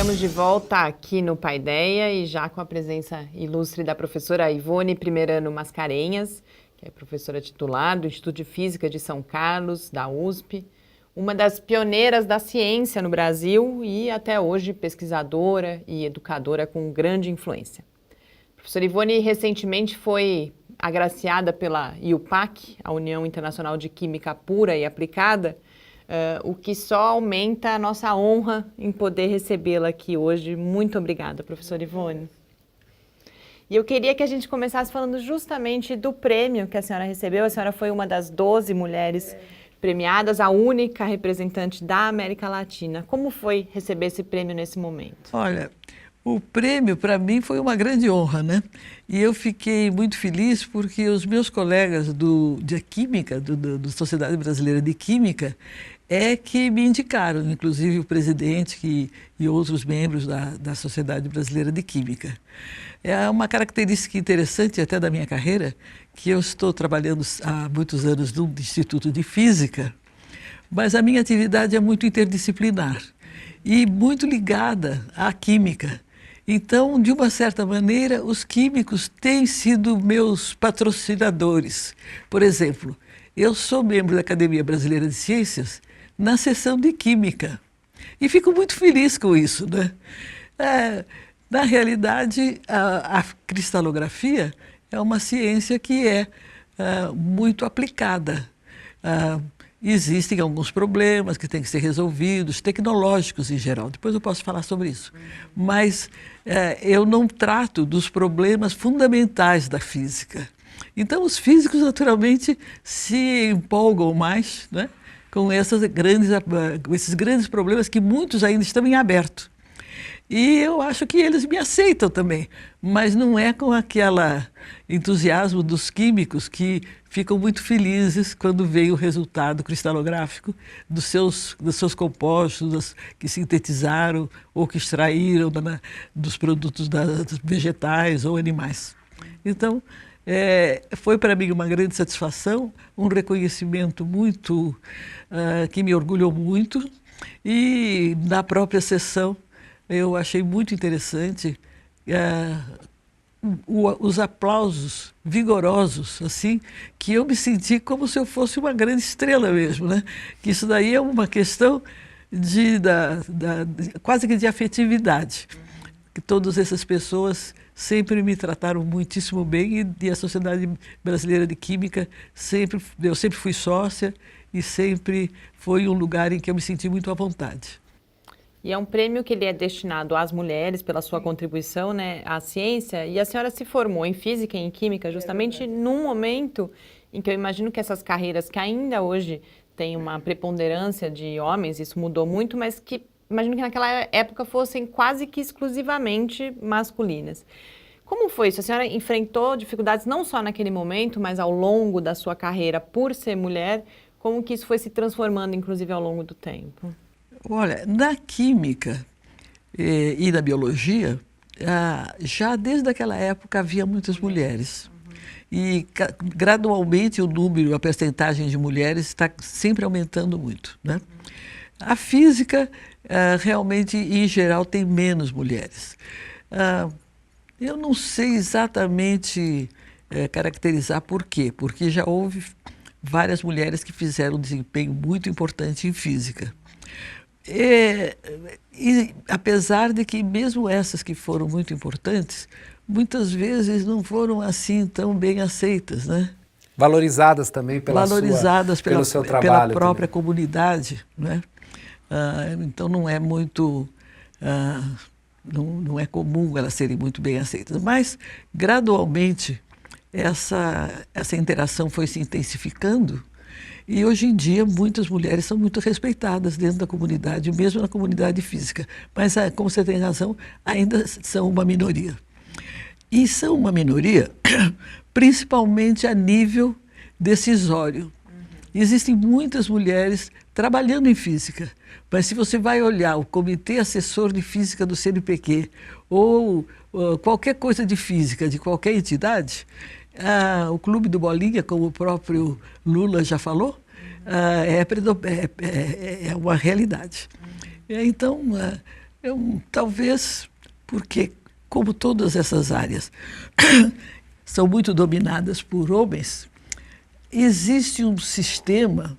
Estamos de volta aqui no Paideia e já com a presença ilustre da professora Ivone Primeirano Mascarenhas, que é professora titular do Instituto de Física de São Carlos, da USP, uma das pioneiras da ciência no Brasil e até hoje pesquisadora e educadora com grande influência. A professora Ivone recentemente foi agraciada pela IUPAC, a União Internacional de Química Pura e Aplicada, o que só aumenta a nossa honra em poder recebê-la aqui hoje. Muito obrigada, professora Ivone. E eu queria que a gente começasse falando justamente do prêmio que a senhora recebeu. A senhora foi uma das 12 mulheres premiadas, a única representante da América Latina. Como foi receber esse prêmio nesse momento? Olha, o prêmio para mim foi uma grande honra, né? E eu fiquei muito feliz porque os meus colegas de Química, da Sociedade Brasileira de Química, que me indicaram, inclusive o presidente e outros membros da Sociedade Brasileira de Química. É uma característica interessante até da minha carreira, que eu estou trabalhando há muitos anos no Instituto de Física, mas a minha atividade é muito interdisciplinar e muito ligada à química. Então, de uma certa maneira, os químicos têm sido meus patrocinadores. Por exemplo, eu sou membro da Academia Brasileira de Ciências na seção de Química e fico muito feliz com isso, né? Na realidade, a cristalografia é uma ciência que é muito aplicada. Existem alguns problemas que têm que ser resolvidos, tecnológicos em geral. Depois eu posso falar sobre isso. Mas eu não trato dos problemas fundamentais da física. Então, os físicos, naturalmente, se empolgam mais, né, com esses grandes problemas que muitos ainda estão em aberto. E eu acho que eles me aceitam também, mas não é com aquele entusiasmo dos químicos que ficam muito felizes quando vem o resultado cristalográfico dos seus compostos que sintetizaram ou que extraíram dos produtos dos vegetais ou animais. Então, foi para mim uma grande satisfação, um reconhecimento muito que me orgulhou muito, e na própria sessão eu achei muito interessante os aplausos vigorosos, assim, que eu me senti como se eu fosse uma grande estrela mesmo, né? Que isso daí é uma questão quase que de afetividade, que todas essas pessoas sempre me trataram muitíssimo bem e a Sociedade Brasileira de Química eu sempre fui sócia e sempre foi um lugar em que eu me senti muito à vontade. E é um prêmio que ele é destinado às mulheres pela sua contribuição, né, à ciência, e a senhora se formou em Física e em Química justamente num momento em que eu imagino que essas carreiras que ainda hoje têm uma preponderância de homens, isso mudou muito, mas que imagino que naquela época fossem quase que exclusivamente masculinas. Como foi isso? A senhora enfrentou dificuldades não só naquele momento, mas ao longo da sua carreira por ser mulher? Como que isso foi se transformando, inclusive, ao longo do tempo? Olha, na química e na biologia, já desde aquela época havia muitas mulheres. E gradualmente o número, a percentagem de mulheres está sempre aumentando muito, né? A física, realmente, em geral, tem menos mulheres. Eu não sei exatamente caracterizar por quê, porque já houve várias mulheres que fizeram um desempenho muito importante em física. E apesar de que mesmo essas que foram muito importantes, muitas vezes não foram assim tão bem aceitas, né? Valorizadas também pelo seu trabalho. Pela própria comunidade, né? Então não é muito, não é comum elas serem muito bem aceitas. Mas gradualmente essa interação foi se intensificando. E hoje em dia muitas mulheres são muito respeitadas dentro da comunidade, mesmo na comunidade física. Mas, como você tem razão, ainda são uma minoria. E são uma minoria principalmente a nível decisório. Existem muitas mulheres trabalhando em física, mas se você vai olhar o Comitê Assessor de Física do CNPq ou qualquer coisa de física de qualquer entidade, o Clube do Bolinha, como o próprio Lula já falou, é uma realidade. Então, Talvez porque, como todas essas áreas são muito dominadas por homens, existe um sistema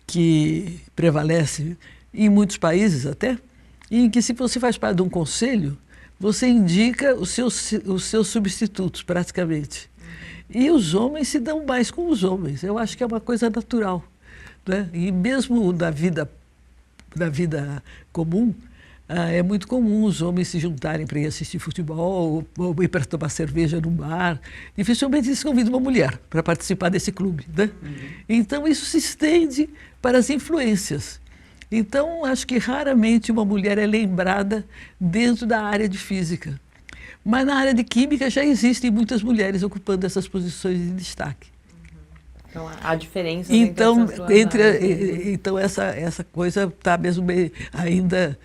que prevalece em muitos países até, em que se você faz parte de um conselho, você indica os seus substitutos, praticamente. E os homens se dão mais com os homens. Eu acho que é uma coisa natural, né? E mesmo na vida comum, é muito comum os homens se juntarem para ir assistir futebol ou ir para tomar cerveja num bar. Dificilmente eles convidam uma mulher para participar desse clube, né? Então, isso se estende para as influências. Então, acho que raramente uma mulher é lembrada dentro da área de física. Mas na área de química já existem muitas mulheres ocupando essas posições de destaque. Então, há diferença então, entre essas duas áreas. Então, essa coisa está mesmo ainda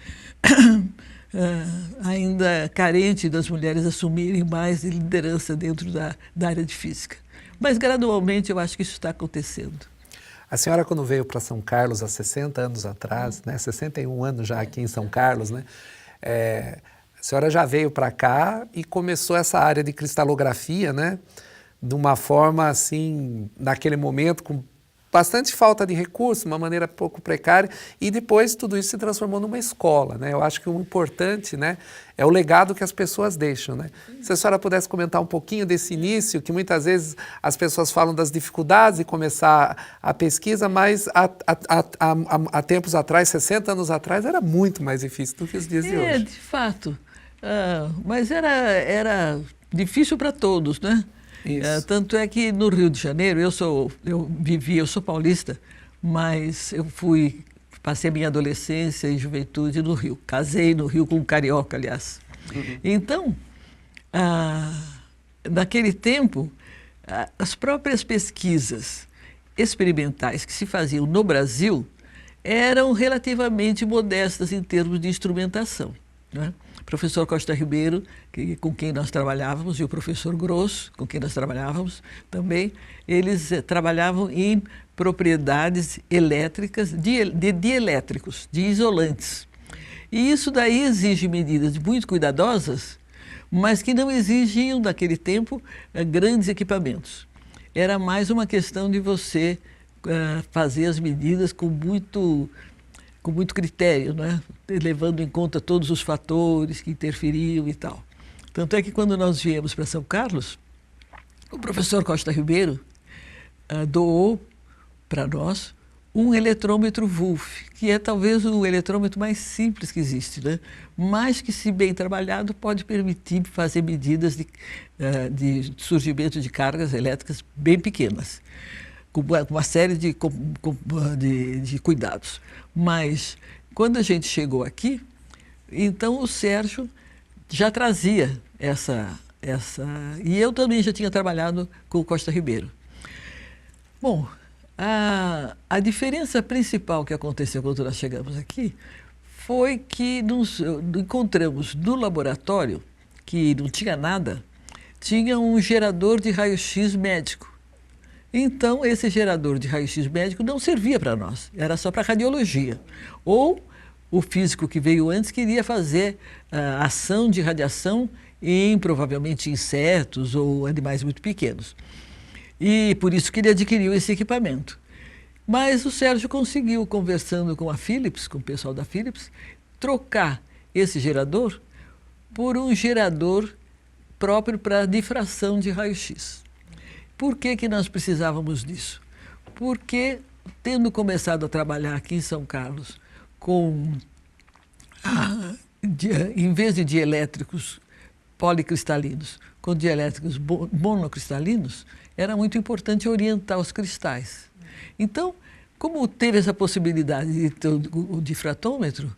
carente das mulheres assumirem mais liderança dentro da área de física. Mas, gradualmente, eu acho que isso está acontecendo. A senhora, quando veio para São Carlos há 60 anos atrás, né, 61 anos já aqui em São Carlos, né, a senhora já veio para cá e começou essa área de cristalografia, né, de uma forma assim, naquele momento, com bastante falta de recursos, uma maneira pouco precária, e depois tudo isso se transformou numa escola, né? Eu acho que o importante, né, é o legado que as pessoas deixam, né? Se a senhora pudesse comentar um pouquinho desse início, que muitas vezes as pessoas falam das dificuldades de começar a pesquisa, mas há tempos atrás, 60 anos atrás, era muito mais difícil do que os dias de hoje. De fato. Mas era difícil para todos, né? Tanto é que no Rio de Janeiro, eu sou paulista, mas passei a minha adolescência e juventude no Rio. Casei no Rio com um carioca, aliás. Então, naquele tempo, as próprias pesquisas experimentais que se faziam no Brasil eram relativamente modestas em termos de instrumentação, né? O professor Costa Ribeiro, com quem nós trabalhávamos, e o professor Grosso, com quem nós trabalhávamos também, eles trabalhavam em propriedades elétricas, de dielétricos, de isolantes. E isso daí exige medidas muito cuidadosas, mas que não exigiam, naquele tempo, grandes equipamentos. Era mais uma questão de você fazer as medidas com muito critério, né? Levando em conta todos os fatores que interferiam e tal. Tanto é que quando nós viemos para São Carlos, o professor Costa Ribeiro doou para nós um eletrômetro Wolf, que é talvez o eletrômetro mais simples que existe, né? Mas que, se bem trabalhado, pode permitir fazer medidas de surgimento de cargas elétricas bem pequenas, com uma série de cuidados. Mas, quando a gente chegou aqui, então o Sérgio já trazia essa... E eu também já tinha trabalhado com o Costa Ribeiro. Bom, a diferença principal que aconteceu quando nós chegamos aqui foi que nos encontramos no laboratório, que não tinha nada, tinha um gerador de raio-x médico. Então, esse gerador de raio-x médico não servia para nós, era só para radiologia. Ou o físico que veio antes queria fazer ação de radiação em, provavelmente, insetos ou animais muito pequenos. E por isso que ele adquiriu esse equipamento. Mas o Sérgio conseguiu, conversando com a Philips, com o pessoal da Philips, trocar esse gerador por um gerador próprio para difração de raio-x. Por que nós precisávamos disso? Porque, tendo começado a trabalhar aqui em São Carlos em vez de dielétricos policristalinos, com dielétricos monocristalinos, era muito importante orientar os cristais. Então, como teve essa possibilidade de ter o difratômetro,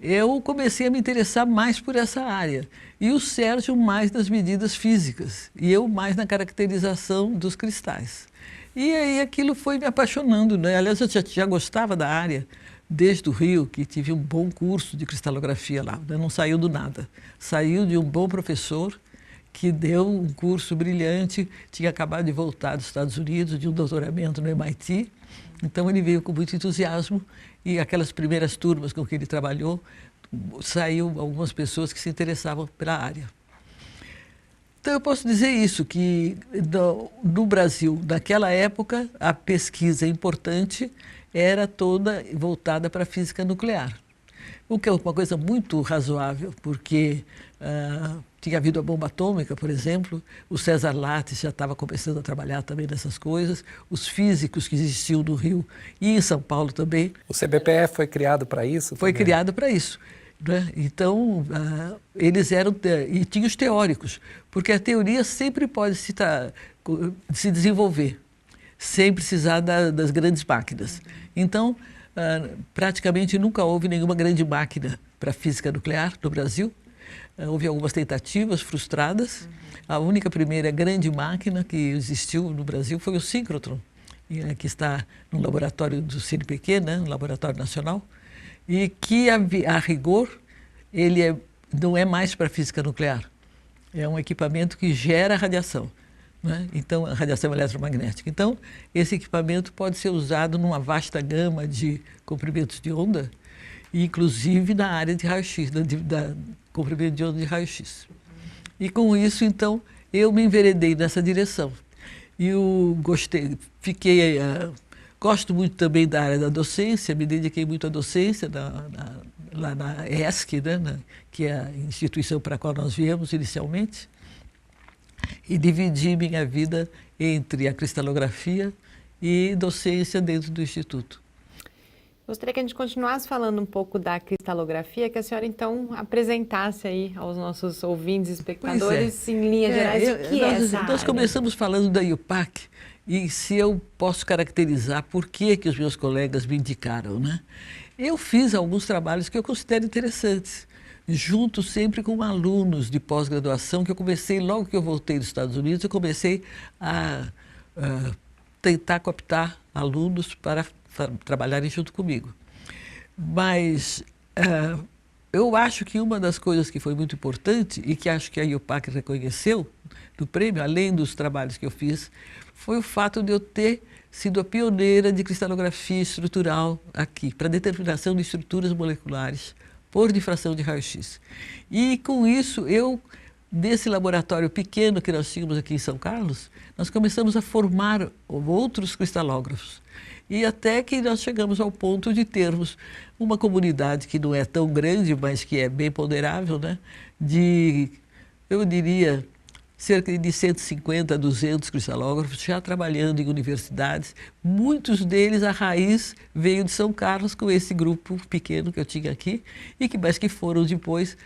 eu comecei a me interessar mais por essa área. E o Sérgio mais nas medidas físicas, e eu mais na caracterização dos cristais. E aí aquilo foi me apaixonando, né? Aliás, eu já gostava da área desde o Rio, que tive um bom curso de cristalografia lá, né? Não saiu do nada. Saiu de um bom professor que deu um curso brilhante, tinha acabado de voltar dos Estados Unidos, de um doutoramento no MIT. Então ele veio com muito entusiasmo, e aquelas primeiras turmas com que ele trabalhou, saiu algumas pessoas que se interessavam pela área. Então, eu posso dizer isso, que no Brasil, naquela época, a pesquisa importante era toda voltada para a física nuclear. O que é uma coisa muito razoável, porque tinha havido a bomba atômica, por exemplo, o César Lattes já estava começando a trabalhar também nessas coisas, os físicos que existiam no Rio e em São Paulo também. O CBPF foi criado para isso? Foi também? criado para isso. Né? Então, eles eram... E tinha os teóricos, porque a teoria sempre pode se desenvolver, sem precisar das grandes máquinas. Então, praticamente nunca houve nenhuma grande máquina para física nuclear no Brasil. Houve algumas tentativas frustradas. A única primeira grande máquina que existiu no Brasil foi o síncrotron, que está no laboratório do CNPq, né, no Laboratório Nacional, e que, a rigor, ele não é mais para física nuclear. É um equipamento que gera radiação, né? Então, a radiação eletromagnética. Então, esse equipamento pode ser usado numa vasta gama de comprimentos de onda, inclusive na área de raio-x, da comprimento de onda de raio-x. E com isso, então, eu me enveredei nessa direção. E eu gosto muito também da área da docência, me dediquei muito à docência lá na ESC, né, que é a instituição para a qual nós viemos inicialmente, e dividi minha vida entre a cristalografia e docência dentro do Instituto. Gostaria que a gente continuasse falando um pouco da cristalografia, que a senhora então apresentasse aí aos nossos ouvintes e espectadores, em linhas gerais, o que é essa área. Nós começamos falando da IUPAC, e se eu posso caracterizar por que os meus colegas me indicaram, né? Eu fiz alguns trabalhos que eu considero interessantes, junto sempre com alunos de pós-graduação, que eu comecei, logo que eu voltei dos Estados Unidos, eu comecei a tentar cooptar alunos para trabalharem junto comigo. Mas eu acho que uma das coisas que foi muito importante e que acho que a IUPAC reconheceu do prêmio, além dos trabalhos que eu fiz, foi o fato de eu ter sido a pioneira de cristalografia estrutural aqui, para determinação de estruturas moleculares por difração de raio-x. E com isso, desse laboratório pequeno que nós tínhamos aqui em São Carlos, nós começamos a formar outros cristalógrafos. E até que nós chegamos ao ponto de termos uma comunidade que não é tão grande, mas que é bem ponderável, né? Eu diria, cerca de 150 a 200 cristalógrafos já trabalhando em universidades. Muitos deles, a raiz veio de São Carlos com esse grupo pequeno que eu tinha aqui, mas que foram depois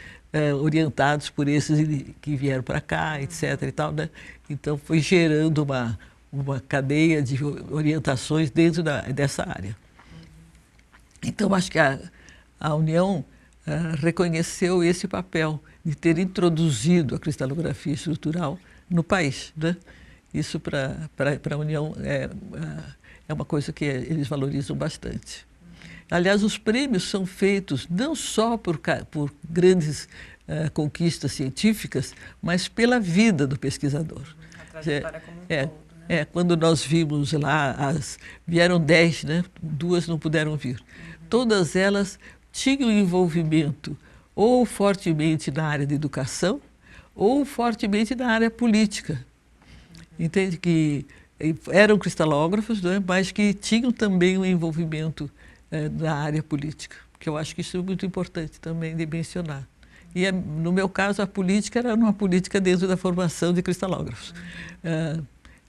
orientados por esses que vieram para cá, etc. E tal, né? Então, foi gerando uma cadeia de orientações dentro dessa área. Então, acho que a União reconheceu esse papel de ter introduzido a cristalografia estrutural no país, né? Isso para a União é uma coisa que eles valorizam bastante. Aliás, os prêmios são feitos não só por grandes conquistas científicas, mas pela vida do pesquisador. A trajetória como um todo. Quando nós vimos lá, vieram 10, né? 2 não puderam vir. Todas elas tinham envolvimento ou fortemente na área de educação ou fortemente na área política. Entende? Que eram cristalógrafos, né? Mas que tinham também um envolvimento na área política, que eu acho que isso é muito importante também de mencionar. E, no meu caso, a política era uma política dentro da formação de cristalógrafos.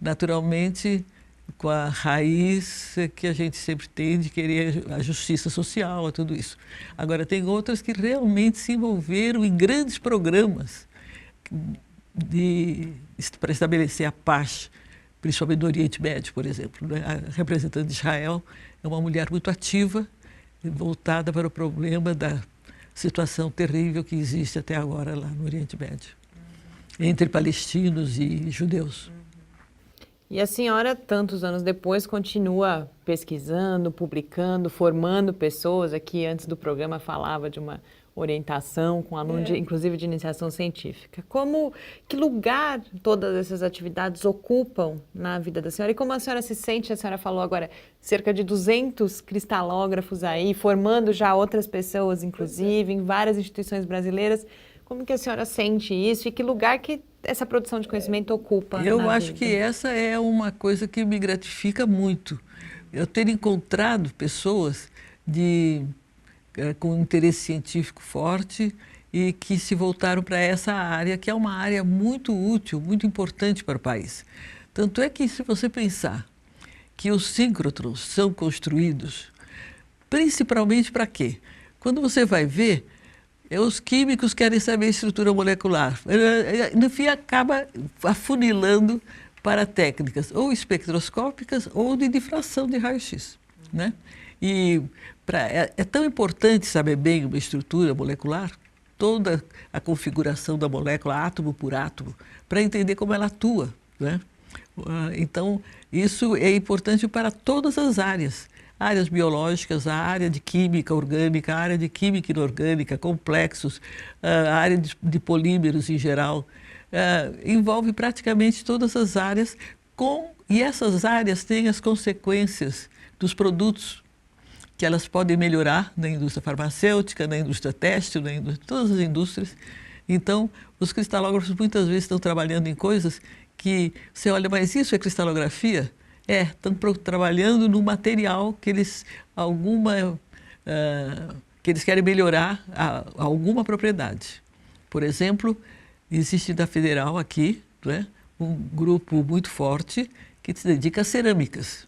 Naturalmente, com a raiz que a gente sempre tem de querer a justiça social, tudo isso. Agora, tem outras que realmente se envolveram em grandes programas para estabelecer a paz, principalmente no Oriente Médio, por exemplo, né? A representante de Israel é uma mulher muito ativa, voltada para o problema da situação terrível que existe até agora lá no Oriente Médio, entre palestinos e judeus. E a senhora, tantos anos depois, continua pesquisando, publicando, formando pessoas. Aqui, antes do programa, falava de uma orientação com aluno, inclusive de iniciação científica. Que lugar todas essas atividades ocupam na vida da senhora? E como a senhora se sente? A senhora falou agora cerca de 200 cristalógrafos aí, formando já outras pessoas, inclusive, em várias instituições brasileiras. Como que a senhora sente isso e que lugar que essa produção de conhecimento ocupa? Eu acho que essa é uma coisa que me gratifica muito. Eu ter encontrado pessoas com interesse científico forte e que se voltaram para essa área, que é uma área muito útil, muito importante para o país. Tanto é que, se você pensar que os síncrotrons são construídos principalmente para quê? Quando você vai ver, os químicos querem saber a estrutura molecular. No fim, acaba afunilando para técnicas ou espectroscópicas ou de difração de raio-x, né? E é tão importante saber bem uma estrutura molecular, toda a configuração da molécula, átomo por átomo, para entender como ela atua, né? Então, isso é importante para todas as áreas biológicas, a área de química orgânica, a área de química inorgânica, complexos, a área de polímeros em geral. Envolve praticamente todas as áreas, e essas áreas têm as consequências dos produtos que elas podem melhorar na indústria farmacêutica, na indústria têxtil, todas as indústrias. Então, os cristalógrafos muitas vezes estão trabalhando em coisas que você olha, mas isso é cristalografia? Estão trabalhando no material que eles querem melhorar alguma propriedade. Por exemplo, existe da Federal aqui, né, um grupo muito forte que se dedica a cerâmicas.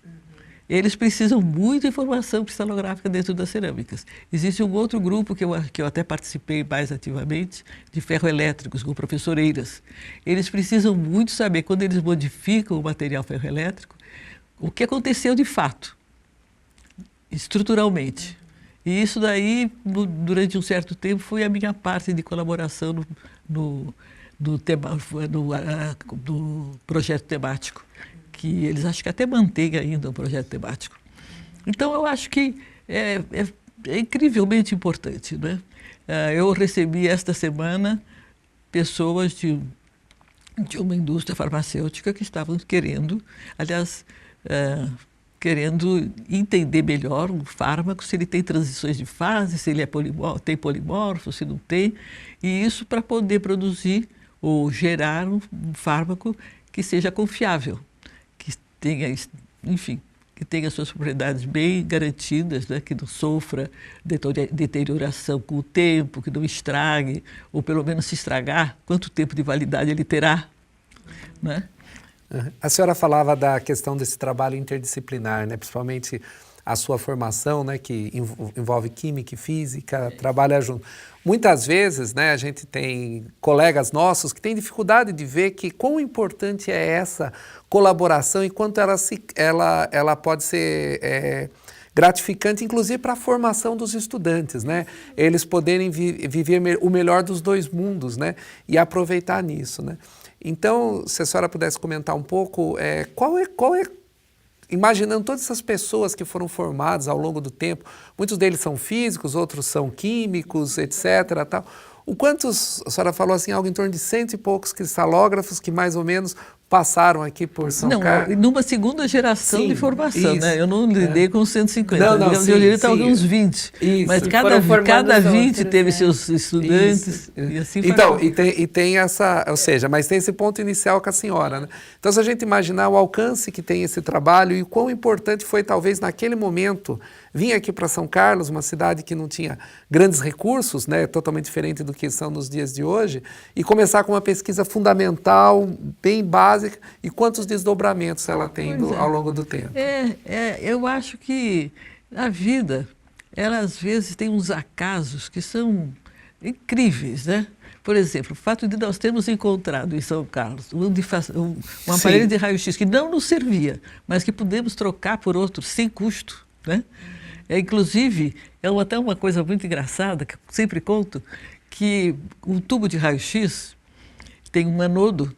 Eles precisam muito de informação cristalográfica dentro das cerâmicas. Existe um outro grupo que eu até participei mais ativamente, de ferroelétricos, com o professor Eiras. Eles precisam muito saber, quando eles modificam o material ferroelétrico, o que aconteceu de fato, estruturalmente. E isso daí, durante um certo tempo, foi a minha parte de colaboração no projeto temático, que eles acho que até mantêm ainda um projeto temático. Então, eu acho que é incrivelmente importante, né? Eu recebi esta semana pessoas de uma indústria farmacêutica que estavam querendo, aliás, querendo entender melhor um fármaco, se ele tem transições de fase, se ele tem polimorfo, se não tem, e isso para poder produzir ou gerar um fármaco que seja confiável, que tenha, enfim, que tenha suas propriedades bem garantidas, né? Que não sofra deterioração com o tempo, que não estrague, ou pelo menos se estragar, quanto tempo de validade ele terá, né? A senhora falava da questão desse trabalho interdisciplinar, né? Principalmente a sua formação, né? Que envolve química e física, trabalha junto. Muitas vezes, né, a gente tem colegas nossos que têm dificuldade de ver quão importante é essa colaboração e quanto ela pode ser gratificante, inclusive para a formação dos estudantes, né? Eles poderem viver o melhor dos dois mundos, né? E aproveitar nisso, né? Então, se a senhora pudesse comentar um pouco, imaginando todas essas pessoas que foram formadas ao longo do tempo, muitos deles são físicos, outros são químicos, etc. Tal. O quantos, a senhora falou assim, algo em torno de 100 e poucos cristalógrafos que mais ou menos passaram aqui por São Carlos. Numa segunda geração de formação, né? Eu não lidei com 150, eu lidei talvez uns 20. Isso. Mas cada 20 teve seus estudantes. E assim foi. Então, e tem essa, ou seja, mas tem esse ponto inicial com a senhora, né? Então, se a gente imaginar o alcance que tem esse trabalho e o quão importante foi, talvez, naquele momento, vir aqui para São Carlos, uma cidade que não tinha grandes recursos, né? Totalmente diferente do que são nos dias de hoje, e começar com uma pesquisa fundamental, bem básica, e quantos desdobramentos ela tem ao longo do tempo. Eu acho que a vida, ela às vezes tem uns acasos que são incríveis, né? Por exemplo, o fato de nós termos encontrado em São Carlos um aparelho de raio-x que não nos servia, mas que pudemos trocar por outro sem custo, né? Inclusive, até uma coisa muito engraçada, que eu sempre conto, que um tubo de raio-x tem um anodo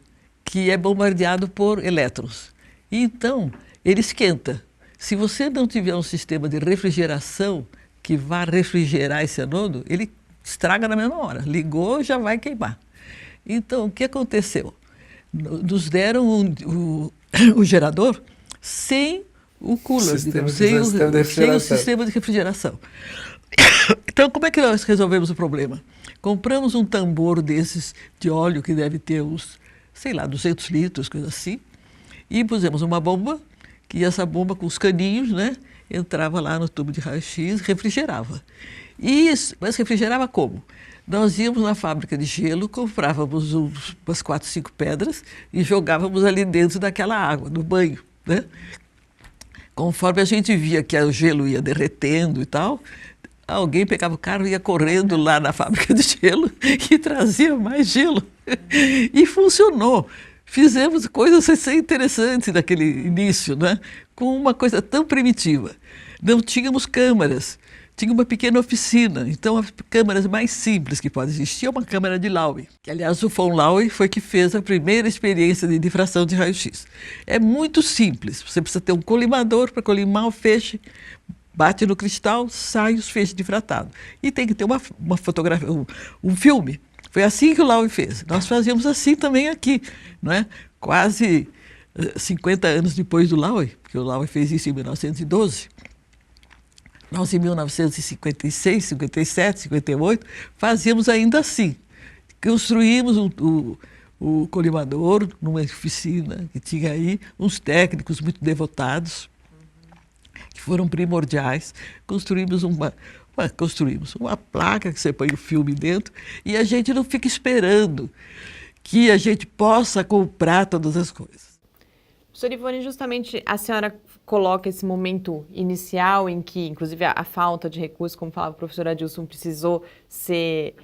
que é bombardeado por elétrons. E então, ele esquenta. Se você não tiver um sistema de refrigeração que vá refrigerar esse anodo, ele estraga na mesma hora. Ligou, já vai queimar. Então, o que aconteceu? Nos deram o gerador sem o cooler, digamos, sem o sistema de refrigeração. Então, como é que nós resolvemos o problema? Compramos um tambor desses de óleo que deve ter uns, sei lá, 200 litros, coisa assim, e pusemos uma bomba, que essa bomba com os caninhos, né, entrava lá no tubo de raio-x, refrigerava. Mas refrigerava como? Nós íamos na fábrica de gelo, comprávamos umas 4, 5 pedras e jogávamos ali dentro daquela água, no banho, né? Conforme a gente via que o gelo ia derretendo e tal, alguém pegava o carro e ia correndo lá na fábrica de gelo e trazia mais gelo. E funcionou. Fizemos coisas assim interessantes naquele início, né? Com uma coisa tão primitiva. Não tínhamos câmaras, tinha uma pequena oficina. Então, as câmaras mais simples que pode existir é uma câmara de Laue, que, aliás, o von Laue foi que fez a primeira experiência de difração de raio-x. É muito simples. Você precisa ter um colimador para colimar o feixe, bate no cristal, sai os feixes difratados. E tem que ter uma fotografia, um filme. Foi assim que o Laue fez. Nós fazíamos assim também aqui, não é? Quase 50 anos depois do Laue, porque o Laue fez isso em 1912. Nós, em 1956, 57, 58, fazíamos ainda assim. Construímos o colimador numa oficina que tinha aí uns técnicos muito devotados, que foram primordiais. Construímos uma placa que você põe o filme dentro e a gente não fica esperando que a gente possa comprar todas as coisas. Professora Ivone, justamente a senhora coloca esse momento inicial em que, inclusive, a falta de recursos, como falava o professor Adilson, precisou ser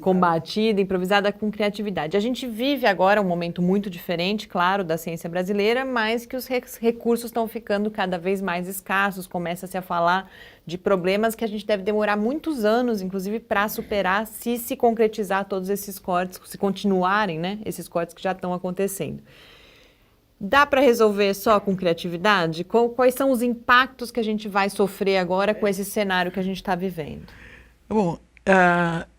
combatida, improvisada com criatividade. A gente vive agora um momento muito diferente, claro, da ciência brasileira, mas que os recursos estão ficando cada vez mais escassos, começa-se a falar de problemas que a gente deve demorar muitos anos, inclusive, para superar, se concretizar todos esses cortes, se continuarem, né, esses cortes que já estão acontecendo. Dá para resolver só com criatividade? Quais são os impactos que a gente vai sofrer agora com esse cenário que a gente está vivendo? Bom,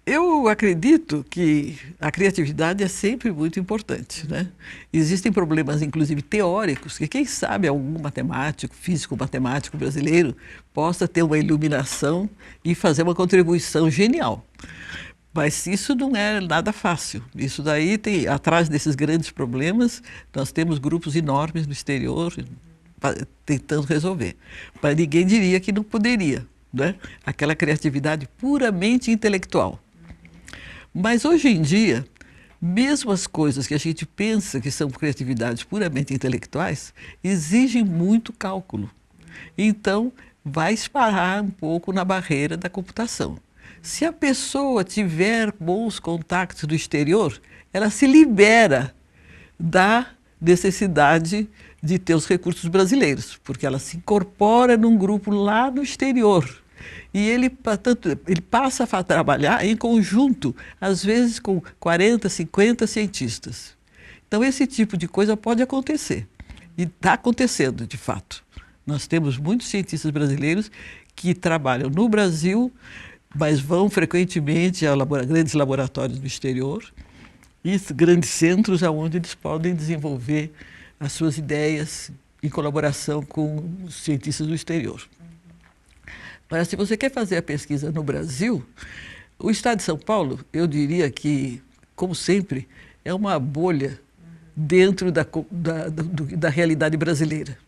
eu acredito que a criatividade é sempre muito importante, né? Existem problemas, inclusive teóricos, que quem sabe algum matemático, físico-matemático brasileiro possa ter uma iluminação e fazer uma contribuição genial. Mas isso não é nada fácil. Isso daí tem, atrás desses grandes problemas, nós temos grupos enormes no exterior tentando resolver. Mas ninguém diria que não poderia, né? Aquela criatividade puramente intelectual. Mas hoje em dia, mesmo as coisas que a gente pensa que são criatividades puramente intelectuais, exigem muito cálculo. Então, vai esbarrar um pouco na barreira da computação. Se a pessoa tiver bons contatos do exterior, ela se libera da necessidade de ter os recursos brasileiros, porque ela se incorpora num grupo lá no exterior. E ele passa a trabalhar em conjunto, às vezes com 40, 50 cientistas. Então, esse tipo de coisa pode acontecer. E está acontecendo, de fato. Nós temos muitos cientistas brasileiros que trabalham no Brasil, mas vão frequentemente a grandes laboratórios no exterior e grandes centros onde eles podem desenvolver as suas ideias em colaboração com os cientistas do exterior. Mas se você quer fazer a pesquisa no Brasil, o estado de São Paulo, eu diria que, como sempre, é uma bolha dentro da realidade brasileira.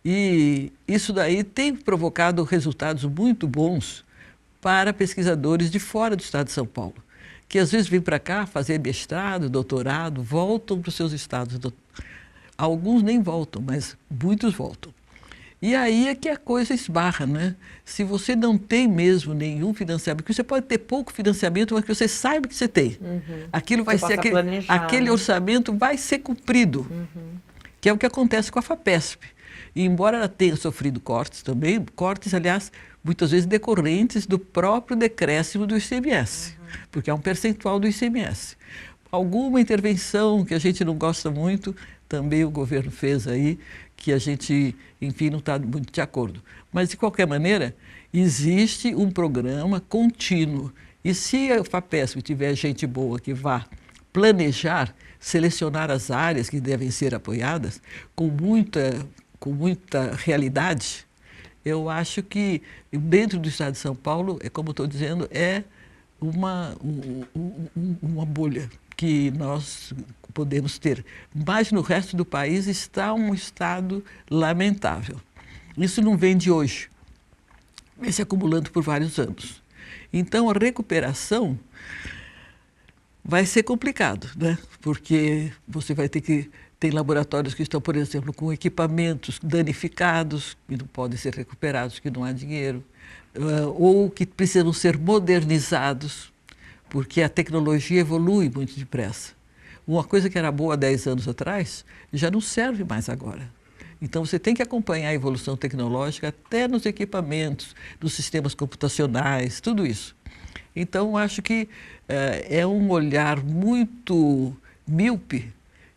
E isso daí tem provocado resultados muito bons para pesquisadores de fora do estado de São Paulo, que às vezes vêm para cá fazer mestrado, doutorado, voltam para os seus estados. Alguns nem voltam, mas muitos voltam. E aí é que a coisa esbarra, né? Se você não tem mesmo nenhum financiamento, porque você pode ter pouco financiamento, mas que você saiba que você tem. Aquilo vai ser aquele orçamento vai ser cumprido, que é o que acontece com a FAPESP. E embora ela tenha sofrido cortes também, cortes, aliás, muitas vezes decorrentes do próprio decréscimo do ICMS, porque é um percentual do ICMS. Alguma intervenção que a gente não gosta muito, também o governo fez aí, que a gente, enfim, não está muito de acordo. Mas, de qualquer maneira, existe um programa contínuo E se a FAPESP tiver gente boa que vá planejar, selecionar as áreas que devem ser apoiadas com muita realidade, eu acho que dentro do Estado de São Paulo, como estou dizendo, é uma bolha que nós podemos ter. Mas no resto do país está um estado lamentável. Isso não vem de hoje, vem se acumulando por vários anos. Então a recuperação vai ser complicado, né? Porque você vai ter que... Tem laboratórios que estão, por exemplo, com equipamentos danificados, que não podem ser recuperados, que não há dinheiro, ou que precisam ser modernizados, porque a tecnologia evolui muito depressa. Uma coisa que era boa há 10 anos atrás, já não serve mais agora. Então, você tem que acompanhar a evolução tecnológica até nos equipamentos, nos sistemas computacionais, tudo isso. Então, acho que é um olhar muito míope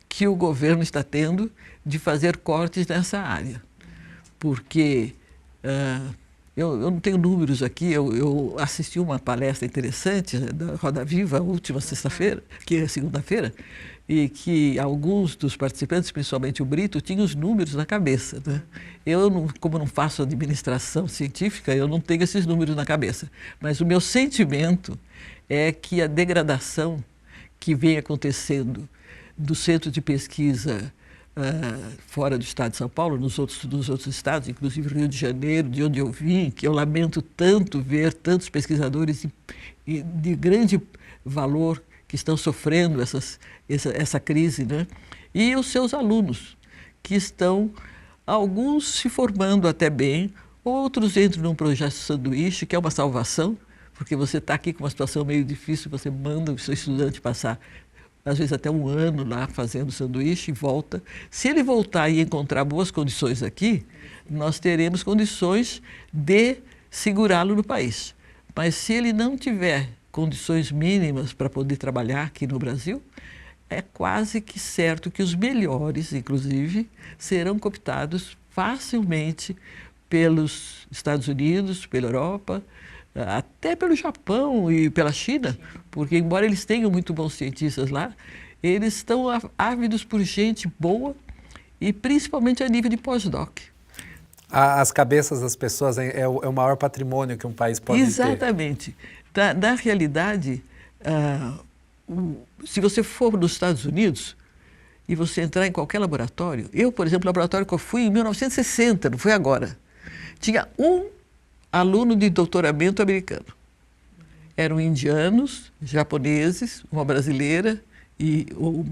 que o governo está tendo de fazer cortes nessa área. Porque eu não tenho números aqui, eu assisti uma palestra interessante da Roda Viva, a última sexta-feira, que é segunda-feira, e que alguns dos participantes, principalmente o Brito, tinham os números na cabeça, né? Eu, como não faço administração científica, eu não tenho esses números na cabeça. Mas o meu sentimento é que a degradação que vem acontecendo do centro de pesquisa fora do estado de São Paulo, nos outros estados, inclusive Rio de Janeiro, de onde eu vim, que eu lamento tanto ver tantos pesquisadores de grande valor que estão sofrendo essa crise, né? E os seus alunos, que estão, alguns se formando até bem, outros entram num projeto sanduíche, que é uma salvação, porque você está aqui com uma situação meio difícil, você manda o seu estudante passar às vezes até um ano lá fazendo sanduíche e volta. Se ele voltar e encontrar boas condições aqui, nós teremos condições de segurá-lo no país. Mas se ele não tiver condições mínimas para poder trabalhar aqui no Brasil, é quase que certo que os melhores, inclusive, serão cooptados facilmente pelos Estados Unidos, pela Europa, até pelo Japão e pela China, porque embora eles tenham muito bons cientistas lá, eles estão ávidos por gente boa e principalmente a nível de pós-doc. As cabeças das pessoas é o maior patrimônio que um país pode ter. Exatamente. Na realidade, se você for nos Estados Unidos e você entrar em qualquer laboratório, eu, por exemplo, o laboratório que eu fui em 1960, não foi agora, tinha um aluno de doutoramento americano. Eram indianos, japoneses, uma brasileira, e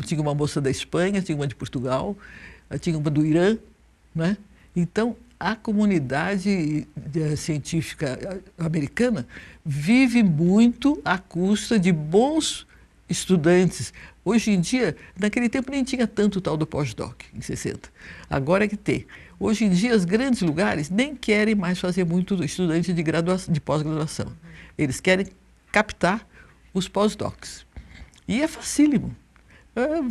tinha uma moça da Espanha, tinha uma de Portugal, tinha uma do Irã, né? Então, a comunidade científica americana vive muito à custa de bons estudantes. Hoje em dia, naquele tempo nem tinha tanto tal do pós-doc, em 60. Agora é que tem. Hoje em dia, os grandes lugares nem querem mais fazer muito estudante de pós-graduação. Eles querem captar os pós-docs. E é facílimo.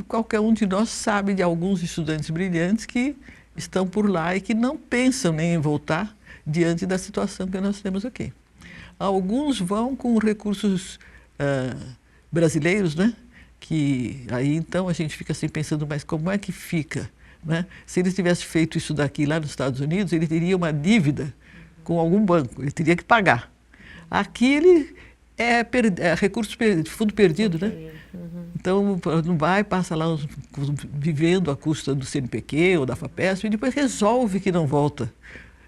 Qualquer um de nós sabe de alguns estudantes brilhantes que estão por lá e que não pensam nem em voltar diante da situação que nós temos aqui. Alguns vão com recursos brasileiros, né? Que aí então a gente fica assim pensando, mas como é que fica? Né? Se ele tivesse feito isso daqui lá nos Estados Unidos, ele teria uma dívida com algum banco, ele teria que pagar. Aqui ele recurso fundo perdido, né? Então não vai, passa lá vivendo à custa do CNPq ou da FAPESP e depois resolve que não volta,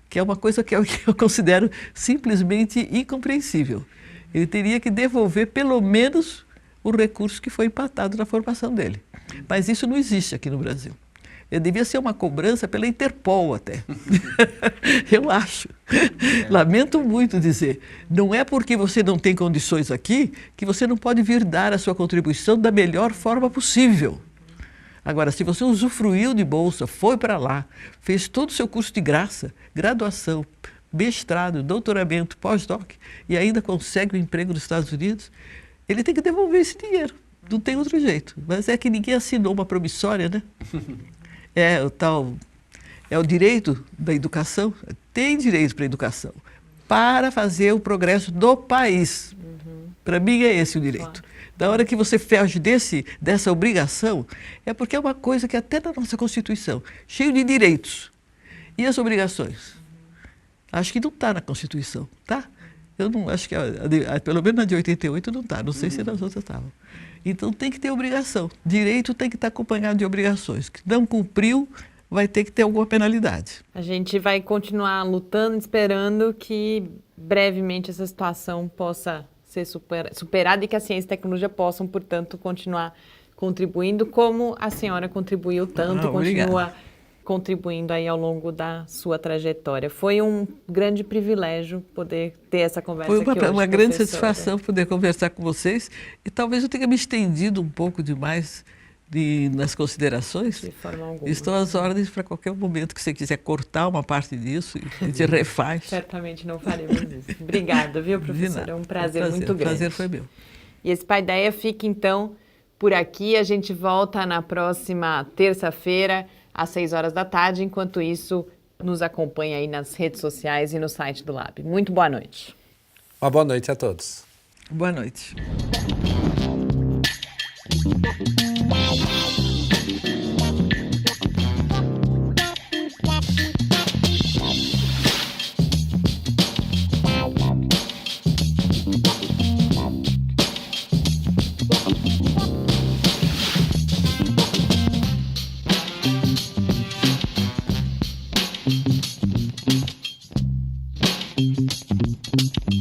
que é uma coisa que eu considero simplesmente incompreensível. Ele teria que devolver pelo menos o recurso que foi empatado na formação dele. Mas isso não existe aqui no Brasil. Devia ser uma cobrança pela Interpol até. Eu acho. Lamento muito dizer. Não é porque você não tem condições aqui que você não pode vir dar a sua contribuição da melhor forma possível. Agora, se você usufruiu de bolsa, foi para lá, fez todo o seu curso de graça, graduação, mestrado, doutoramento, pós-doc, e ainda consegue um emprego nos Estados Unidos, ele tem que devolver esse dinheiro. Não tem outro jeito. Mas é que ninguém assinou uma promissória, né? É o direito da educação, tem direito para a educação, para fazer o progresso do país. Para mim é esse o direito. Da hora que você foge dessa obrigação, é porque é uma coisa que até na nossa Constituição, cheio de direitos. E as obrigações? Acho que não está na Constituição, tá? Eu não acho que, pelo menos na de 88 não está, não sei se nas outras estavam. Então tem que ter obrigação. Direito tem que estar acompanhado de obrigações. Que não cumpriu, vai ter que ter alguma penalidade. A gente vai continuar lutando, esperando que brevemente essa situação possa ser superada e que a ciência e a tecnologia possam, portanto, continuar contribuindo como a senhora contribuiu tanto e continua contribuindo aí ao longo da sua trajetória. Foi um grande privilégio poder ter essa conversa aqui hoje. Foi uma grande satisfação poder conversar com vocês e talvez eu tenha me estendido um pouco demais nas considerações. De forma alguma. Estou às ordens para qualquer momento que você quiser cortar uma parte disso e a gente refaz. Certamente não faremos isso. Obrigada, viu, professora? É um prazer muito grande. O prazer foi meu. E esse Paideia fica, então, por aqui. A gente volta na próxima terça-feira, às 6 horas da tarde. Enquanto isso, nos acompanhe aí nas redes sociais e no site do Lab. Muito boa noite. Uma boa noite a todos. Boa noite. Thank you.